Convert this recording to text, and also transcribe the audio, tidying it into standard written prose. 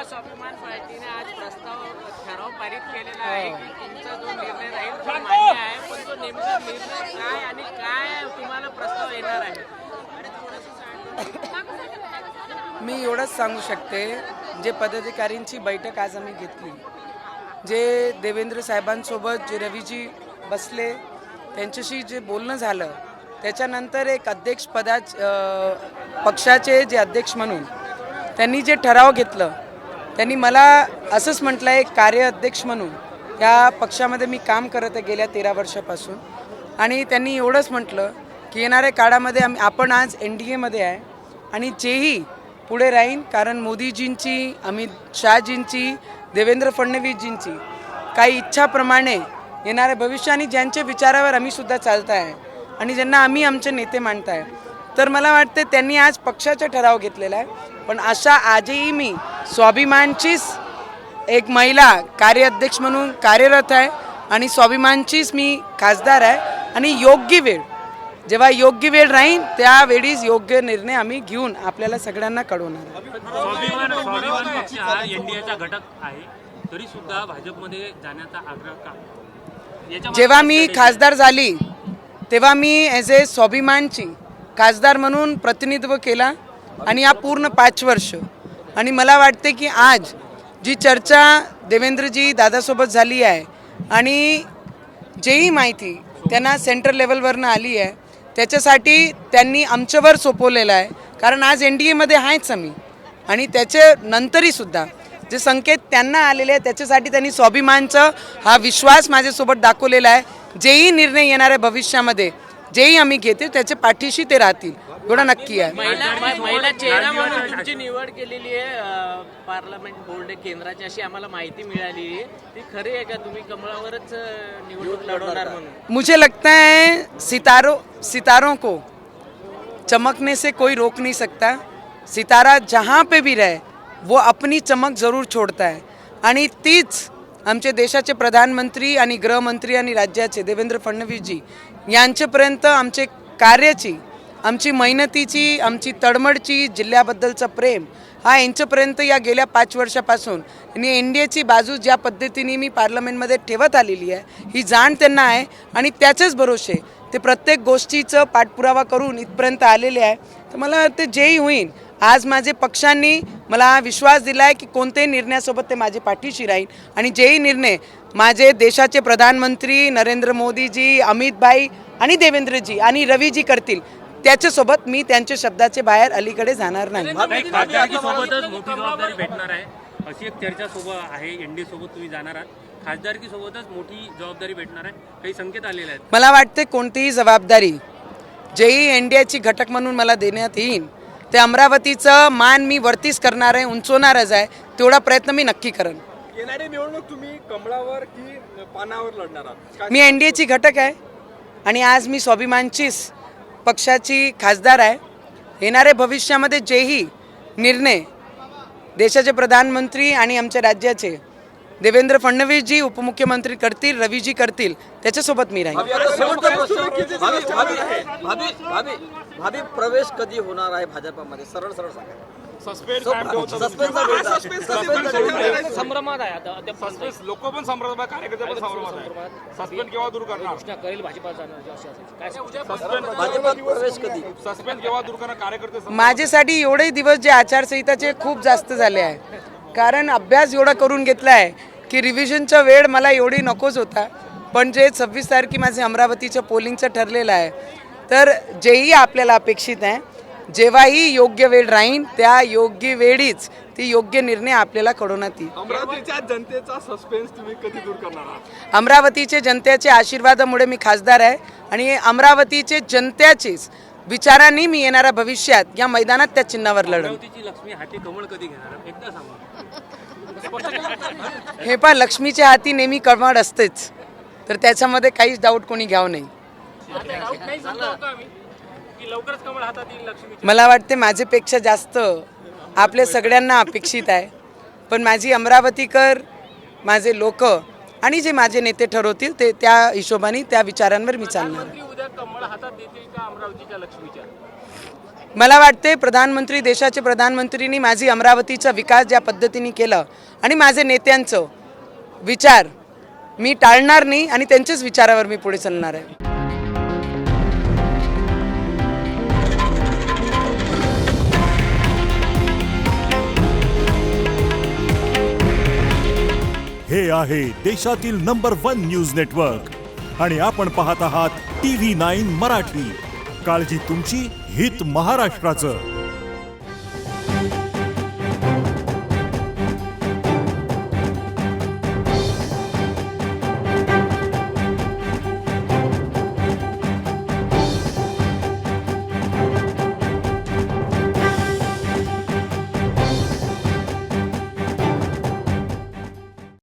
स्वाभिमान पार्टीने आज ठराव पारित केलेला आहे की तुमचा जो निर्णय राहील तो मान्य आहे, पण तो नेमका निर्णय काय आणि काय तुम्हाला प्रस्ताव येणार आहे? मी एवढंच सांगू शकते, जे पदाधिकाऱ्यांची बैठक आज आम्ही घेतली, जे देवेंद्र साहेबांसोबत जे रवीजी बसले त्यांच्याशी जे बोलणं झालं, त्याच्यानंतर एक पक्षाचे जे अध्यक्ष म्हणून त्यांनी जे ठराव घेतलं, त्यांनी मला असंच म्हटलं आहे, कार्याध्यक्ष म्हणून या पक्षामध्ये मी काम करत आहे गेल्या 13 वर्षापासून, आणि त्यांनी एवढंच म्हटलं की येणाऱ्या काळामध्ये आपण आज NDAमध्ये आहे आणि जेही पुढे राहीन, कारण मोदीजींची, अमित शहाजींची, देवेंद्र फडणवीसजींची काही इच्छाप्रमाणे येणाऱ्या भविष्य आणि ज्यांच्या विचारावर आम्ही सुद्धा चालत आहे आणि ज्यांना आम्ही आमचे नेते मानत आहे, तर मला वाटते त्यांनी आज पक्षाचा ठराव घेतलेला आहे. पण अशा आजही मी स्वाभिमानचीच एक महिला कार्याध्यक्ष म्हणून कार्यरत आहे आणि स्वाभिमानचीच मी खासदार आहे आणि योग्य वेळ, जेव्हा योग्य वेळ राहील त्यावेळीच योग्य निर्णय आम्ही घेऊन आपल्याला सगळ्यांना कळवणार. स्वाभिमान पक्ष हा NDAचा घटक आहे, तरी सुद्धा भाजपमध्ये जाण्याचा आग्रह का? जेव्हा मी खासदार झाली तेव्हा मी ॲज ए स्वाभिमानची खासदार म्हणून प्रतिनिधित्व केला आणि या पूर्ण 5 वर्ष, आणि मला वाटते की आज जी चर्चा देवेंद्रजी दादासोबत झाली आहे आणि जेही माहिती त्यांना सेंट्रल लेवलवरनं आली आहे, त्याच्यासाठी त्यांनी आमच्यावर सोपवलेलं आहे, कारण आज NDAमध्ये आहेच आम्ही, आणि त्याच्यानंतरही सुद्धा जे संकेत त्यांना आलेले आहे त्याच्यासाठी त्यांनी स्वाभिमानचा हा विश्वास माझ्यासोबत दाखवलेला आहे. जेही निर्णय येणाऱ्या भविष्यामध्ये जेही आम्ही घेते त्याच्या पाठीशी ते राहतील, एवढं नक्की आहे. महिला चेहरा म्हणून तुमची निवड केलेली आहे पार्लमेंट बोर्ड केंद्राची, अशी आम्हाला माहिती मिळाली आहे, ती खरी आहे का? तुम्ही कमळावरच निवडणूक लढवणार म्हणून? मुझे लगता है सितारों को चमकने से कोई रोक नहीं सकता. सितारा जहाँ पे भी रहे वो अपनी चमक जरूर छोड़ता है, आणि तीच आमचे देशाचे प्रधानमंत्री आणि गृहमंत्री आणि राज्याचे देवेंद्र फडणवीसजी यांच्यापर्यंत आमचे कार्याची, आमची मेहनतीची, आमची तळमळची, जिल्ह्याबद्दलचं प्रेम हा यांच्यापर्यंत या गेल्या 5 वर्षापासून आणि NDAची बाजू ज्या पद्धतीने मी पार्लमेंटमध्ये ठेवत आलेली आहे ही जाण त्यांना आहे, आणि त्याचेच भरोसे ते प्रत्येक गोष्टीचं पाठपुरावा करून इथपर्यंत आलेले आहे. तर मला वाटतं जेही होईल, आज माझे पक्षांनी मला विश्वास दिला आहे की कोणत्याही निर्णयासोबत ते माझे पाठीशी राहील, आणि जेही निर्णय माझे देशाचे प्रधानमंत्री नरेंद्र मोदीजी, अमित भाई आणि देवेंद्रजी आणि रवीजी करतील त्याच्यासोबत मी त्यांच्या शब्दाचे बाहेर अलीकडे जाणार नाही. खासदारकीसोबतच मोठी जबाबदारी भेटणार आहे अशी एक चर्चा आहे. NDA सोबत तुम्ही जाणार आहात, खासदारकीसोबतच मोठी जबाबदारी भेटणार आहे, काही संकेत आलेले आहेत? मला वाटते कोणतीही जबाबदारी जेही NDAची घटक म्हणून मला देण्यात येईल ते अमरावतीचं मान मी वरतीच करणार आहे, उंचवणारच आहे, तेवढा प्रयत्न मी नक्की करेन. येणारी निवडणूक तुम्ही कमळावर की पानावर लढणार आहात? मी NDAची घटक आहे आणि आज मी स्वाभिमानचीच पक्षाची खासदार आहे. येणाऱ्या भविष्यामध्ये जेही निर्णय देशाचे प्रधानमंत्री आणि आमच्या राज्याचे देवेंद्र फडणवीसजी उपमुख्यमंत्री करतील, रवीजी करतील, त्याच्यासोबत मी राहील. भाभी प्रवेश कधी होणार आहे भाजपमध्ये? सरळ सांगा. संभ्रमात आहे आता, लोक पण संभ्रमात, कार्यकर्ते पण संभ्रमात आहे. सस्पेंड केव्हा दूर करणार? करेल भाजपा प्रवेश कधी? सस्पेंड केव्हा दूर करणार? कार्यकर्ते माझ्यासाठी एवढे दिवस जे आचारसंहिताचे खूप जास्त झाले आहे, कारण अभ्यास एवढा करून घेतला आहे की रिव्हिजनचा वेळ मला एवढी नकोच होता. पण जे 26 तारखे माझे अमरावतीचं पोलिंगचं ठरलेलं आहे, तर जेही आपल्याला अपेक्षित आहे, जेव्हाही योग्य वेळ राहील त्या योग्य वेळीच ती योग्य निर्णय आपल्याला कळवण्यात येईल. अमरावतीच्या जनतेचा सस्पेन्स तुम्ही कधी दूर करणार आहात? अमरावतीचे जनतेच्या आशीर्वादामुळे मी खासदार आहे आणि अमरावतीचे जनतेचेच विचारांनी मी येणाऱ्या भविष्यात या मैदानात त्या चिन्हावर लढेन. अमरावतीची लक्ष्मी हाती कमळ कधी घेणार एकदा सांगा. हे पहा, लक्ष्मीच्या हाती नेहमी कमळ असतेच, तर त्याच्यामध्ये काहीच डाऊट कोणी घ्यावं नाही. मला वाटते माझ्यापेक्षा जास्त आपल्या सगळ्यांना अपेक्षित आहे, पण माझी अमरावतीकर, माझे लोक आणि जे माझे नेते ठरवतील ते त्या हिशोबाने त्या विचारांवर मी चालणार. उद्या कमळ हातात देतील का अमरावतीच्या लक्ष्मीच्या? मला वाटते प्रधानमंत्री, देशाचे प्रधानमंत्रींनी माझी अमरावतीचा विकास ज्या पद्धतीने केलं आणि माझे नेत्यांचं विचार मी टाळणार नाही आणि त्यांच्याच विचारावर मी पुढे चालणार आहे. हे आहे देशातील नंबर 1 न्यूज नेटवर्क आणि आपण पाहत आहात TV9 मराठी. काळजी तुमची, हित महाराष्ट्राचं.